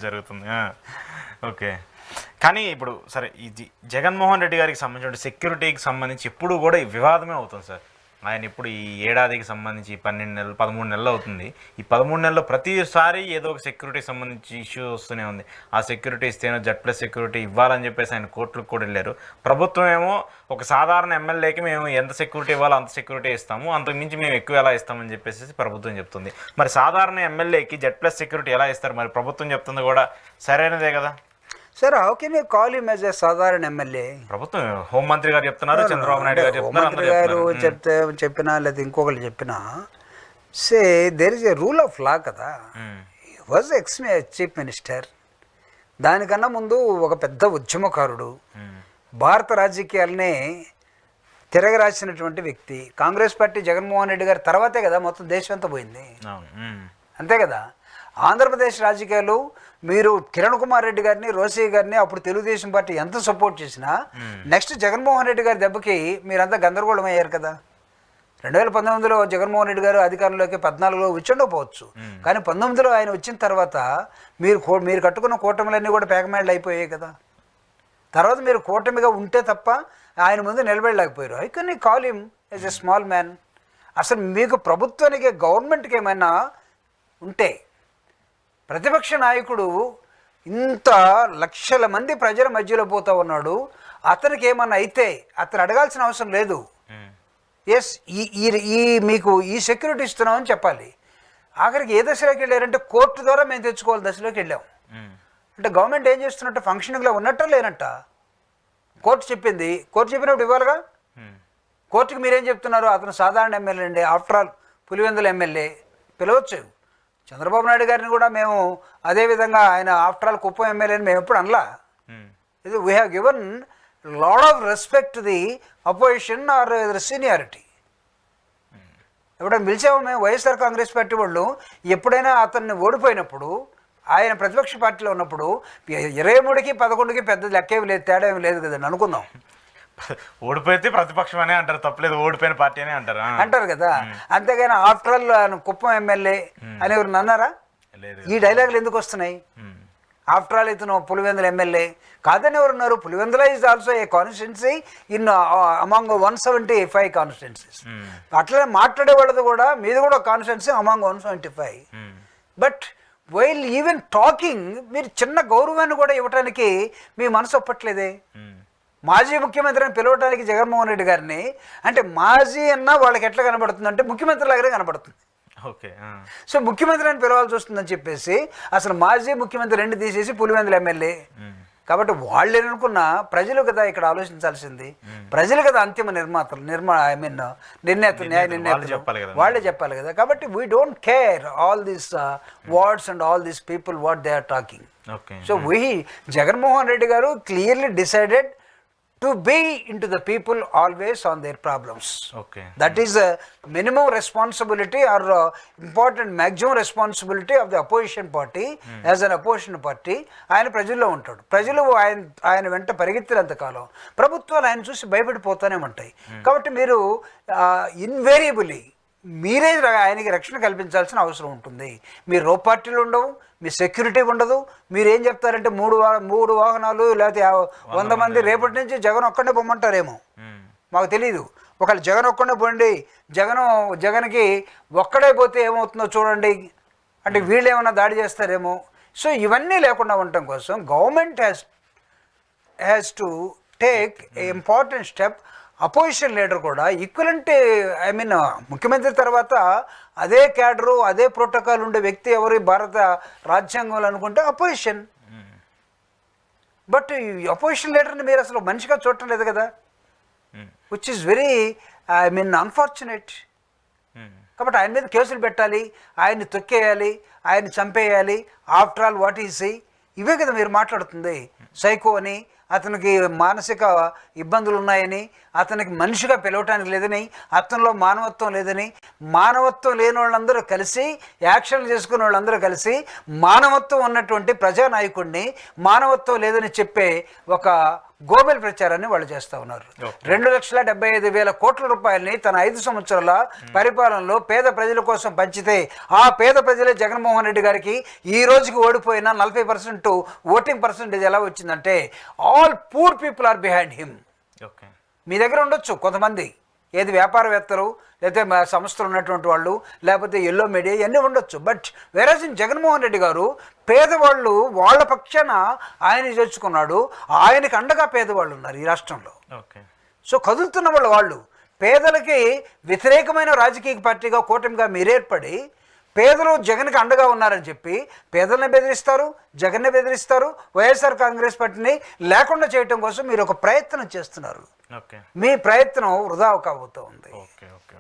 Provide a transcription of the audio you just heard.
జరుగుతుంది. ఓకే. కానీ ఇప్పుడు సరే ఇది జగన్మోహన్ రెడ్డి గారికి సంబంధించిన సెక్యూరిటీకి సంబంధించి ఎప్పుడు కూడా వివాదమే అవుతుంది సార్. ఆయన ఇప్పుడు ఈ ఏడాదికి సంబంధించి 12 నెలలు 13 నెలలు అవుతుంది. ఈ 13 నెలల్లో ప్రతిసారి ఏదో ఒక సెక్యూరిటీకి సంబంధించి ఇష్యూ వస్తూనే ఉంది. ఆ సెక్యూరిటీ ఇస్తేనో Z+ సెక్యూరిటీ ఇవ్వాలని చెప్పేసి ఆయన కోర్టులకు కూడా వెళ్ళారు. ప్రభుత్వం ఏమో ఒక సాధారణ ఎమ్మెల్యేకి మేము ఎంత సెక్యూరిటీ ఇవ్వాలో అంత సెక్యూరిటీ ఇస్తాము, అంతకుమించి మేము ఎక్కువ ఎలా ఇస్తామని చెప్పేసి ప్రభుత్వం చెప్తుంది. మరి సాధారణ ఎమ్మెల్యేకి Z+ సెక్యూరిటీ ఎలా ఇస్తారు? మరి ప్రభుత్వం చెప్తుంది కూడా సరైనదే కదా sir. How can you call him as ఎ సాధారణ ఎమ్మెల్యే? ప్రభుత్వం హోంమంత్రి గారు చెప్తున్నారు, చంద్రబాబు నాయుడు గారు చెప్తున్నారు, హోంమంత్రి గారు చెప్పినా లేదా ఇంకొకరు చెప్పినా say there is a rule of law కదా. Was ex chief minister. దానికన్నా ముందు ఒక పెద్ద ఉద్యమకారుడు, భారత రాజకీయాలనే తిరగరాసినటువంటి వ్యక్తి. కాంగ్రెస్ పార్టీ జగన్మోహన్ రెడ్డి గారి తర్వాతే కదా మొత్తం దేశం అంతా పోయింది, అంతే కదా. ఆంధ్రప్రదేశ్ రాజకీయాలు మీరు కిరణ్ కుమార్ రెడ్డి గారిని, రోసయ్య గారిని అప్పుడు తెలుగుదేశం పార్టీ ఎంత సపోర్ట్ చేసినా నెక్స్ట్ జగన్మోహన్ రెడ్డి గారి దెబ్బకి మీరంతా గందరగోళం అయ్యారు కదా. 2019లో జగన్మోహన్ రెడ్డి గారు అధికారంలోకి 14లో వచ్చుండకపోవచ్చు, కానీ 19లో ఆయన వచ్చిన తర్వాత మీరు కట్టుకున్న కూటమిలన్నీ కూడా పేకమేళ్ళు అయిపోయాయి కదా. తర్వాత మీరు కూటమిగా ఉంటే తప్ప ఆయన ముందు నిలబడలేకపోయారు. I can call him as a small man. అసలు మీకు ప్రభుత్వానికి గవర్నమెంట్కి ఏమైనా ఉంటే, ప్రతిపక్ష నాయకుడు ఇంత లక్షల మంది ప్రజల మధ్యలో పోతూ ఉన్నాడు, అతనికి ఏమన్నా అయితే అతను అడగాల్సిన అవసరం లేదు. ఎస్ మీకు ఈ సెక్యూరిటీ ఇస్తున్నామని చెప్పాలి. ఆఖరికి ఏ దశలోకి వెళ్ళారంటే కోర్టు ద్వారా మేము తెచ్చుకోవాలి దశలోకి వెళ్ళాం. అంటే గవర్నమెంట్ ఏం చేస్తున్నట్టు ఫంక్షనింగ్లో ఉన్నట్ట లేనట్ట. కోర్టు చెప్పింది, కోర్టు చెప్పినప్పుడు ఇవ్వాలిగా. కోర్టుకి మీరేం చెప్తున్నారు? అతను సాధారణ ఎమ్మెల్యే అండి, ఆఫ్టర్ ఆల్ పులివెందుల ఎమ్మెల్యే, పిలవచ్చు. చంద్రబాబు నాయుడు గారిని కూడా మేము అదేవిధంగా ఆయన ఆఫ్టర్ ఆల్ కుప్పం ఎమ్మెల్యేని మేము ఎప్పుడు అనలా. ఇది we have given lot of respect the opposition or seniority. ఎప్పుడైనా పిలిచాము మేము వైఎస్ఆర్ కాంగ్రెస్ పార్టీ వాళ్ళు. ఎప్పుడైనా అతన్ని ఓడిపోయినప్పుడు, ఆయన ప్రతిపక్ష పార్టీలో ఉన్నప్పుడు 23కి 11కి పెద్ద లెక్కేమి లేదు, తేడా ఏమి లేదు కదండి అనుకుందాం. ఓడిపోతే ప్రతిపక్షం అనే అంటారు, తప్పలేదు, ఓడిపోయిన పార్టీ అనే అంటారు కదా. అంతేగాని ఆఫ్టర్ ఆల్ కుప్పం ఎమ్మెల్యే అని ఎవరు అన్నారా? ఈ డైలాగులు ఎందుకు వస్తున్నాయి? ఆఫ్టర్ ఆల్ ఇతను పులివెందుల ఎమ్మెల్యే కాదని ఎవరు ఉన్నారు? Pulivendula is also a constituency in among 175 constituencies. అట్లనే మాట్లాడే వాళ్ళది కూడా, మీది కూడా constituency among 175. But while even talking మీరు చిన్న గౌరవాన్ని కూడా ఇవ్వటానికి మీ మనసు ఒప్పట్లేదే. మాజీ ముఖ్యమంత్రి అని పిలవడానికి జగన్మోహన్ రెడ్డి గారిని, అంటే మాజీ అన్న వాళ్ళకి ఎట్లా కనబడుతుంది అంటే ముఖ్యమంత్రి లాగానే కనబడుతుంది. ఓకే. సో ముఖ్యమంత్రి అని పిలవాల్సి వస్తుందని చెప్పేసి అసలు మాజీ ముఖ్యమంత్రి 2 తీసేసి పులివెందుల ఎమ్మెల్యే. కాబట్టి వాళ్ళు ఏమనుకున్నా ప్రజలు కదా ఇక్కడ ఆలోచించాల్సింది. ప్రజలు కదా అంతిమ నిర్ణేతలు, న్యాయ నిర్ణేతలు వాళ్ళే చెప్పాలి కదా. కాబట్టి we don't care all these words and all these people what they are talking. So Jaganmohan Reddy garu clearly decided to be into the people always on their problems. Okay. That is a minimum responsibility or important maximum responsibility of the opposition party. As an opposition party, ఆయన ప్రజల్లో ఉంటాడు. ప్రజలు ఆయన వెంట పరిగెత్తినంత కాలం ప్రభుత్వాలు ఆయన చూసి భయపడిపోతూనే ఉంటాయి. కాబట్టి మీరు ఇన్వేరియబుల్లీ మీరే ఆయనకి రక్షణ కల్పించాల్సిన అవసరం ఉంటుంది. మీరు రో పార్టీలు ఉండవు, మీ సెక్యూరిటీ ఉండదు. మీరు ఏం చెప్తారంటే 3 వాహనాలు లేకపోతే 100 మంది రేపటి నుంచి జగన్ ఒక్కడే పొమ్మంటారేమో, మాకు తెలీదు. ఒకవేళ జగన్ ఒక్కడే పోండి, జగన్కి ఒక్కడే పోతే ఏమవుతుందో చూడండి అంటే వీళ్ళు ఏమైనా దాడి చేస్తారేమో. సో ఇవన్నీ లేకుండా ఉండటం కోసం government has to take a important step. Opposition leader కూడా ఈక్వలెంట్, ఐ మీన్ ముఖ్యమంత్రి తర్వాత అదే క్యాడరు అదే ప్రోటోకాల్ ఉండే వ్యక్తి ఎవరు భారత రాజ్యాంగంలో అనుకుంటే అపోజిషన్. బట్ అపోజిషన్ లీడర్ని మీరు అసలు మనిషిగా చూడటం లేదు కదా, which is very I mean unfortunate. కాబట్టి ఆయన మీద కేసులు పెట్టాలి, ఆయన్ని తొక్కేయాలి, ఆయన్ని చంపేయాలి. ఆఫ్టర్ ఆల్ వాట్ ఈజ్ ఇవే కదా మీరు మాట్లాడుతుంది. సైకో అని, అతనికి మానసిక ఇబ్బందులు ఉన్నాయని, అతనికి మనిషిగా పిలవటానికి లేదని, అతనిలో మానవత్వం లేదని, మానవత్వం లేని వాళ్ళందరూ కలిసి యాక్షన్లు చేసుకునే వాళ్ళందరూ కలిసి మానవత్వం ఉన్నటువంటి ప్రజానాయకుడిని మానవత్వం లేదని చెప్పే ఒక గోబెల్ ప్రచారాన్ని వాళ్ళు చేస్తూ ఉన్నారు. 2,75,000 కోట్ల రూపాయలని తన 5 సంవత్సరాల పరిపాలనలో పేద ప్రజల కోసం పంచితే ఆ పేద ప్రజలే జగన్మోహన్ రెడ్డి గారికి ఈ రోజుకి ఓడిపోయిన 40% ఓటింగ్ పర్సెంటేజ్ ఎలా వచ్చిందంటే all poor people are behind him. Okay, మీ దగ్గర ఉండొచ్చు కొంతమంది, ఏది వ్యాపారవేత్తలు, లేకపోతే మా సంస్థలు ఉన్నటువంటి వాళ్ళు, లేకపోతే ఎల్లో మీడియా ఇవన్నీ ఉండొచ్చు. బట్ వేరేజ్ జగన్మోహన్ రెడ్డి గారు పేదవాళ్ళు వాళ్ళ పక్షాన ఆయన చేర్చుకున్నాడు. ఆయనకు అండగా పేదవాళ్ళు ఉన్నారు ఈ రాష్ట్రంలో. ఓకే, సో కదులుతున్న వాళ్ళు పేదలకి వ్యతిరేకమైన రాజకీయ పార్టీగా కూటమిగా మీరేర్పడి పేదలు జగన్కి అండగా ఉన్నారని చెప్పి పేదల్ని బెదిరిస్తారు, జగన్ని బెదిరిస్తారు. వైఎస్ఆర్ కాంగ్రెస్ పార్టీని లేకుండా చేయటం కోసం మీరు ఒక ప్రయత్నం చేస్తున్నారు. ఓకే, మీ ప్రయత్నం వృధా కాబోతూ ఉంది. Okay, okay.